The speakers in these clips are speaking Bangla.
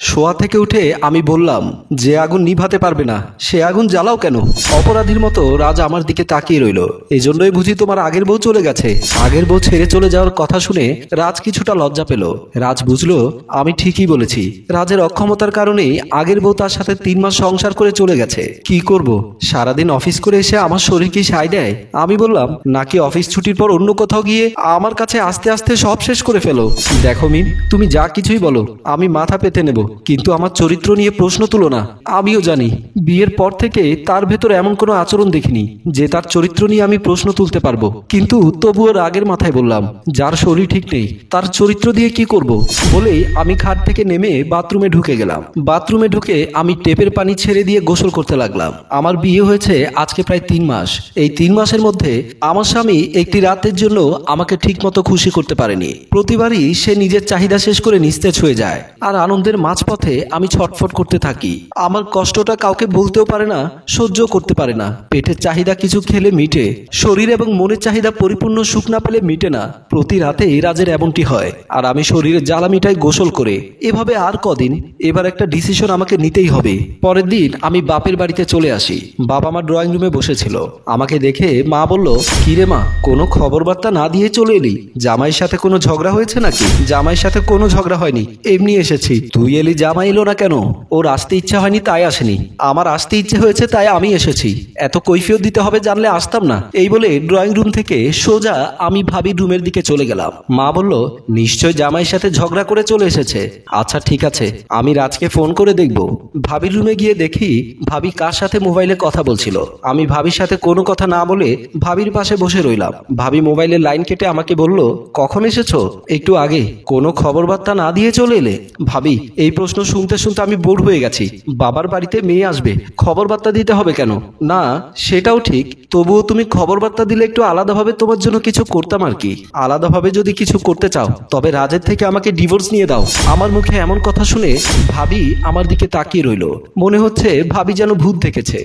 শোয়া থেকে উঠে আমি বললাম, যে আগুন নিভাতে পারবে না সে আগুন জ্বালাও কেন? অপরাধীর মতো রাজ আমার দিকে তাকিয়ে রইল। এই জন্যই বুঝি তোমার আগের বউ চলে গেছে। আগের বউ ছেড়ে চলে যাওয়ার কথা শুনে রাজ কিছুটা লজ্জা পেল। রাজ বুঝলো আমি ঠিকই বলেছি। রাজের অক্ষমতার কারণেই আগের বউ তার সাথে 3 মাস সংসার করে চলে গেছে। কি করব, সারাদিন অফিস করে এসে আমার শরীর কি সায় দেয়? আমি বললাম, নাকি অফিস ছুটির পর অন্য কোথাও গিয়ে আমার কাছে আস্তে আস্তে সব শেষ করে ফেলো। দেখো মিম, তুমি যা কিছুই বলো আমি মাথা পেতে নেব, কিন্তু আমার চরিত্র নিয়ে প্রশ্ন তুলো না। আমিও জানি বিয়ের পর থেকে তার ভেতর এমন কোনো আচরণ দেখিনি যে তার চরিত্র নিয়ে আমি প্রশ্ন তুলতে পারবো, কিন্তু তবুও রাগের মাথায় বললাম, যার শরীর ঠিক নেই তার চরিত্র দিয়ে কি করব? বলেই আমি খাট থেকে নেমে বাথরুমে ঢুকে গেলাম। বাথরুমে ঢুকে আমি টেপের পানি ছেড়ে দিয়ে গোসল করতে লাগলাম। আমার বিয়ে হয়েছে আজকে প্রায় 3 মাস। এই 3 মাসের মধ্যে আমার স্বামী একটি রাতের জন্য আমাকে ঠিক মতো খুশি করতে পারেনি। প্রতিবারই সে নিজের চাহিদা শেষ করে নিস্তেজ হয়ে যায়, আর আনন্দের মাঝপথে আমি ছটফট করতে থাকি। আমার কষ্টটা কাউকে বলতেও পারে না, সহ্য করতে পারে না। পেটের চাহিদা কিছু খেলে মিটে, শরীর এবং মনের চাহিদা পরিপূর্ণ সুখ না পেলে মিটে না। প্রতি রাতে রাজের এমনটি হয়, আর আমি শরীরের জ্বালা মিটাই গোসল করে। এভাবে আর কদিন? এবার একটা ডিসিশন আমাকে নিতেই হবে। পরের দিন আমি বাপের বাড়িতে চলে আসি। বাবা মা ড্রয়িং রুমে বসেছিল। আমাকে দেখে মা বলল, কিরে মা, কোনো খবর বার্তা না দিয়ে চলে এলি? জামাইয়ের সাথে কোনো ঝগড়া হয়েছে নাকি? জামাইয়ের সাথে কোনো ঝগড়া হয়নি, এমনি এসেছি। তুই এলি, জামাই এলো না কেন? ওর আসতে ইচ্ছা হয়নি তাই আসেনি, আমার আসতে ইচ্ছে হয়েছে তাই আমি এসেছি। এত কৈফিয়ত দিতে হবে জানলে আসতাম না। এই বলে ড্রয়িং রুম থেকে সোজা আমি ভাবির রুমের দিকে চলে গেলাম। মা বলল, নিশ্চয় জামাইয়ের সাথে ঝগড়া করে চলে এসেছে। আচ্ছা ঠিক আছে, আমি রাজকে ফোন করে দেখব। ভাবির রুমে গিয়ে দেখি ভাবি কার সাথে মোবাইলে কথা বলছিল। আমি ভাবির সাথে কোনো কথা না বলে ভাবির পাশে বসে রইলাম। ভাবি মোবাইলের লাইন কেটে আমাকে বলল, কখন এসেছো? একটু আগে। কোনো খবর বার্তা না দিয়ে চলে এলে? ভাবি, এই প্রশ্ন শুনতে শুনতে আমি বোর হয়ে গেছি। বাবার বাড়িতে মেয়ে আসবে, খবর বার্তা দিতে হবে কেন? না সেটাও ঠিক, তবুও তুমি খবর বার্তা দিলে একটু আলাদাভাবে তোমার জন্য কিছু করতাম আর কি। আলাদাভাবে যদি কিছু করতে চাও তবে রাজের থেকে আমাকে ডিভোর্স নিয়ে দাও। আমার মুখে এমন কথা শুনে ভাবি আমার দিকে তাকিয়ে রইল। মনে হচ্ছে ভাবি যেন ভূত দেখেছে।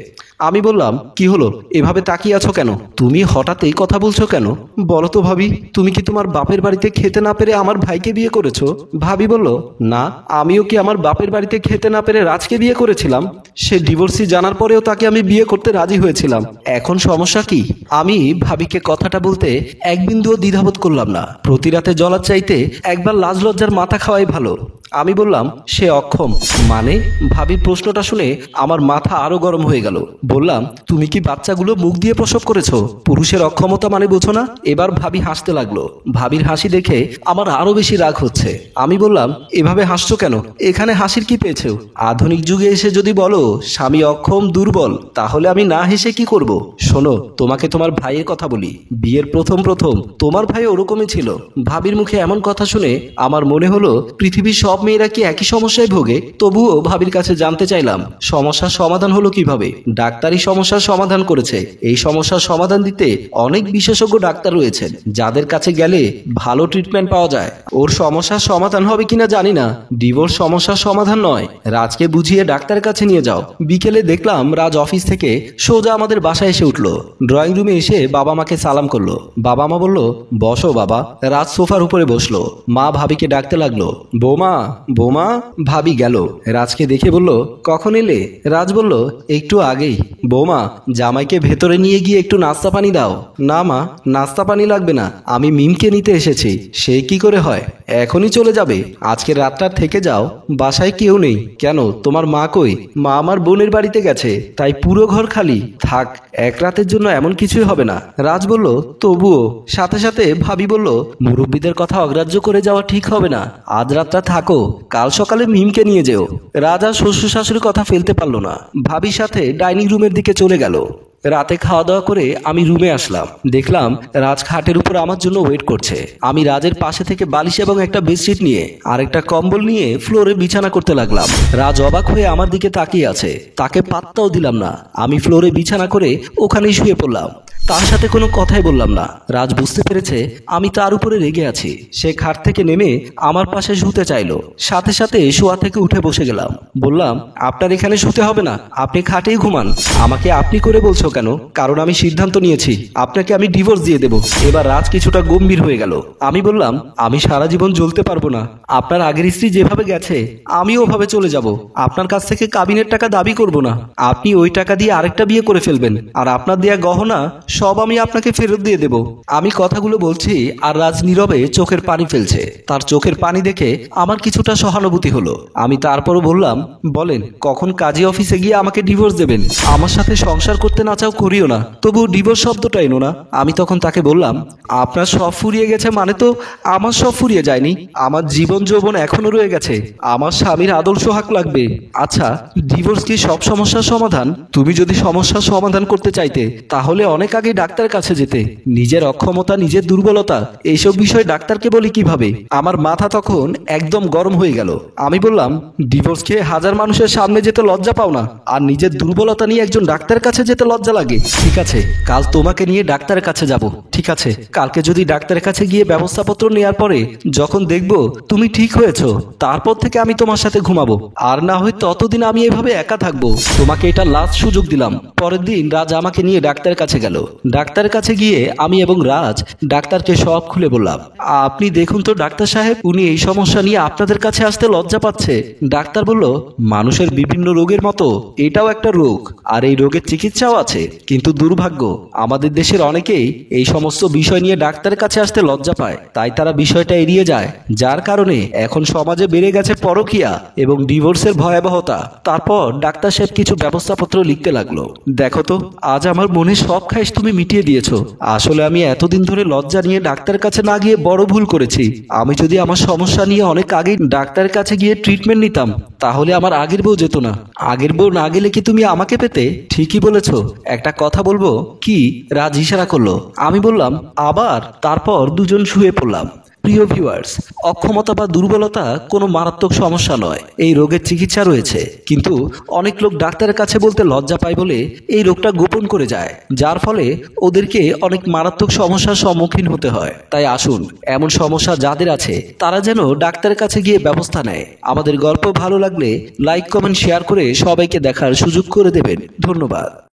আমি বললাম, কি হলো, এভাবে তাকিয়ে আছো কেন? তুমি হঠাৎ এই কথা বলছো কেন? বলো তো ভাবি, তুমি কি তোমার বাপের বাড়িতে খেতে না পেরে আমার ভাইকে বিয়ে করেছো? ভাবি বলল, না, আমিও কি আমার বাপের বাড়িতে খেতে না পেরে রাজকে বিয়ে করেছিলাম। সে ডিভোর্সি জানার পরেও তাকে আমি বিয়ে করতে রাজি হয়েছিলাম। এখন সমস্যা কি? আমি ভাবিকে কথাটা বলতে এক বিন্দুও দ্বিধাবোধ করলাম না। প্রতি রাতে জ্বলার চাইতে একবার লাজ লজ্জার মাথা খাওয়াই ভালো। আমি বললাম, সে অক্ষম মানে? ভাবির প্রশ্নটা শুনে আমার মাথা আরো গরম হয়ে গেল। বললাম, তুমি কি বাচ্চাগুলো মুখ দিয়ে প্রসব করেছো? পুরুষের অক্ষমতা মানে বোঝো না? এবার ভাবি হাসতে লাগলো। ভাবির হাসি দেখে আমার আরো বেশি রাগ হচ্ছে। আমি বললাম, এভাবে হাসছো কেন? এখানে হাসির কি পেয়েছো? আধুনিক যুগে এসে যদি বলো স্বামী অক্ষম দুর্বল, তাহলে আমি না হেসে কি করব? শোনো, তোমাকে তোমার ভাইয়ের কথা বলি। বিয়ের প্রথম তোমার ভাই ওরকমই ছিল। ভাবির মুখে এমন কথা শুনে আমার মনে হলো পৃথিবীর সব মেয়েরা কি একই সমস্যায় ভোগে? তবুও ভাবির কাছে জানতে চাইলাম, সমস্যার সমাধান হলো কিভাবে? ডাক্তারই সমস্যার সমাধান করেছে। এই সমস্যার সমাধান দিতে অনেক বিশেষজ্ঞ ডাক্তার রয়েছেন, যাদের কাছে গেলে ভালো ট্রিটমেন্ট পাওয়া যায়। ওর সমস্যার সমাধান হবে কিনা জানি না, ডিভোর্স সমস্যার সমাধান নয়। রাজকে বুঝিয়ে ডাক্তারের কাছে নিয়ে যাও। বিকেলে দেখলাম রাজ অফিস থেকে সোজা আমাদের বাসায় এসে উঠলো। ড্রয়িং রুমে এসে বাবা মাকে সালাম করলো। বাবা মা বলল, বসো বাবা। রাজ সোফার উপরে বসলো। মা ভাবিকে ডাকতে লাগলো, বৌমা বৌমা। ভাবি গেল। রাজকে দেখে বলল, কখন এলে? রাজ বলল, একটু আগেই। বৌমা, জামাইকে ভেতরে নিয়ে গিয়ে একটু নাস্তা পানি দাও। না মা, নাস্তা পানি লাগবে না, আমি মিমকে নিতে এসেছি। সে কি করে হয়? এখনই চলে যাবে? আজকের রাতটা থেকে যাও, বাসায় কেউ নেই। কেন, তোমার মা কই? মা আমার বোনের বাড়িতে গেছে, তাই পুরো ঘর খালি। থাক, এক রাতের জন্য এমন কিছুই হবে না। রাজ বলল, তবুও। সাথে সাথে ভাবি বলল, মুরব্বীদের কথা অগ্রাহ্য করে যাওয়া ঠিক হবে না। আজ রাতটা থাকো, কাল সকালে মিমকে নিয়ে যেও। রাজ আর শ্বশুর শাশুড়ির কথা ফেলতে পারলো না। ভাবির সাথে ডাইনিং রুমের দিকে চলে গেল। রাতে খাওয়া দাওয়া করে আমি রুমে আসলাম। দেখলাম রাজ খাটের উপর আমার জন্য ওয়েট করছে। আমি রাজের পাশে থেকে বালিশ এবং একটা বেডশিট নিয়ে আর একটা কম্বল নিয়ে ফ্লোরে বিছানা করতে লাগলাম। রাজ অবাক হয়ে আমার দিকে তাকিয়ে আছে, তাকে পাত্তাও দিলাম না। আমি ফ্লোরে বিছানা করে ওখানেই শুয়ে পড়লাম। তার সাথে কোনো কথাই বললাম না। রাজ বুঝতে পেরেছে আমি তার উপরে রেগে আছি। সে খাট থেকে নেমে আমার পাশে শুতে চাইলো। সাথে সাথে শোয়া থেকে উঠে বসে গেলাম। বললাম, আপনার এখানে শুতে হবে না, আপনি খাটেই ঘুমান। আমাকে আপনি করে বলছো কেন? কারণ আমি সিদ্ধান্ত নিয়েছি আপনাকে আমি ডিভোর্স দিয়ে দেব। এবার রাজ কিছুটা গম্ভীর হয়ে গেল। আমি বললাম, আমি সারা জীবন জ্বলতে পারবো না। আপনার আগের স্ত্রী যেভাবে গেছে আমিও ওভাবে চলে যাব। আপনার কাছ থেকে কাবিনের টাকা দাবি করব না। আপনি ওই টাকা দিয়ে আরেকটা বিয়ে করে ফেলবেন, আর আপনার দেয়া গহনা সব আমি আপনাকে ফেরত দিয়ে দেব। আমি কথাগুলো বলছি আর রাজ নীরবে চোখের পানি ফেলছে। তার চোখের পানি দেখে আমার কিছুটা সহানুভূতি হলো। আমি তারপরও বললাম, বলেন কখন কাজী অফিসে গিয়ে আমাকে ডিভোর্স দেবেন? আমার সাথে সংসার করতে না চাও করিও না, তবু ডিভোর্স শব্দটা এনো না। আমি তখন তাকে বললাম, আপনার সব ফুরিয়ে গেছে মানে তো আমার সব ফুরিয়ে যায়নি। আমার জীবন যৌবন এখনো রয়ে গেছে। আমার স্বামীর আদল সোহাগ লাগবে। আচ্ছা, ডিভোর্স কি সব সমস্যার সমাধান? তুমি যদি সমস্যার সমাধান করতে চাইতে তাহলে অনেক আগে ডাক্তার কাছে যেতে। নিজের অক্ষমতা, নিজের দুর্বলতা এইসব বিষয় ডাক্তারকে বলি কিভাবে? আমার মাথা তখন একদম গরম হয়ে গেল। আমি বললাম, ডিভোর্স খেয়ে হাজার মানুষের সামনে যেতে লজ্জা পাও না, আর নিজের দুর্বলতা নিয়ে একজন ডাক্তারের কাছে যেতে লজ্জা লাগে? ঠিক আছে, কাল তোমাকে নিয়ে ডাক্তারের কাছে যাব। ঠিক আছে, কালকে যদি ডাক্তারের কাছে গিয়ে ব্যবস্থাপত্র নেওয়ার পরে যখন দেখব তুমি ঠিক হয়েছো, তারপর থেকে আমি তোমার সাথে ঘুমাবো। আর না হয় ততদিন আমি এভাবে একা থাকবো। তোমাকে এটা লাস্ট সুযোগ দিলাম। পরের দিন রাজ আমাকে নিয়ে ডাক্তারের কাছে গেল। ডাক্তারের কাছে গিয়ে আমি এবং রাজ ডাক্তারকে সব খুলে বললাম, আপনি দেখুন তো ডাক্তার সাহেব, উনি এই সমস্যা নিয়ে আপনাদের কাছে আসতে লজ্জা পাচ্ছে। ডাক্তার বলল, মানুষের বিভিন্ন রোগের মতো এটাও একটা রোগ, আর এই রোগের চিকিৎসাও আছে। কিন্তু দুর্ভাগ্য, আমাদের দেশের অনেকেই এই সমস্ত বিষয় নিয়ে ডাক্তারের কাছে আসতে লজ্জা পায়, তাই তারা বিষয়টা এড়িয়ে যায়, যার কারণে এখন সমাজে বেড়ে গেছে পরকীয়া এবং ডিভোর্সের ভয়াবহতা। তারপর ডাক্তার সাহেব কিছু ব্যবস্থাপত্র লিখতে লাগলো। দেখো তো, আজ আমার মনে সব খাইশ তুমি মিটিয়ে দিয়েছো। আসলে আমি এতদিন ধরে লজ্জা নিয়ে ডাক্তারের কাছে না গিয়ে বড় ভুল করেছি। আমি যদি আমার সমস্যা নিয়ে অনেক আগে ডাক্তারের কাছে গিয়ে ট্রিটমেন্ট নিতাম, তাহলে আমার আগের বউ যেত না। আগের বউ না গেলে কি তুমি আমাকে পেতে? ঠিকই বলেছো। একটা কথা বলবো কি? রাজ ইশারা করলো। আমি বললাম, আবার? তারপর দুজন শুয়ে পড়লাম। প্রিয় ভিউয়ার্স, অক্ষমতা বা দুর্বলতা কোনো মারাত্মক সমস্যা নয়। এই রোগের চিকিৎসা রয়েছে, কিন্তু অনেক লোক ডাক্তারের কাছে বলতে লজ্জা পায় বলে এই রোগটা গোপন করে যায়, যার ফলে ওদেরকে অনেক মারাত্মক সমস্যার সম্মুখীন হতে হয়। তাই আসুন, এমন সমস্যা যাদের আছে তারা যেন ডাক্তারের কাছে গিয়ে ব্যবস্থা নেয়। আমাদের গল্প ভালো লাগলে লাইক, কমেন্ট, শেয়ার করে সবাইকে দেখার সুযোগ করে দেবেন। ধন্যবাদ।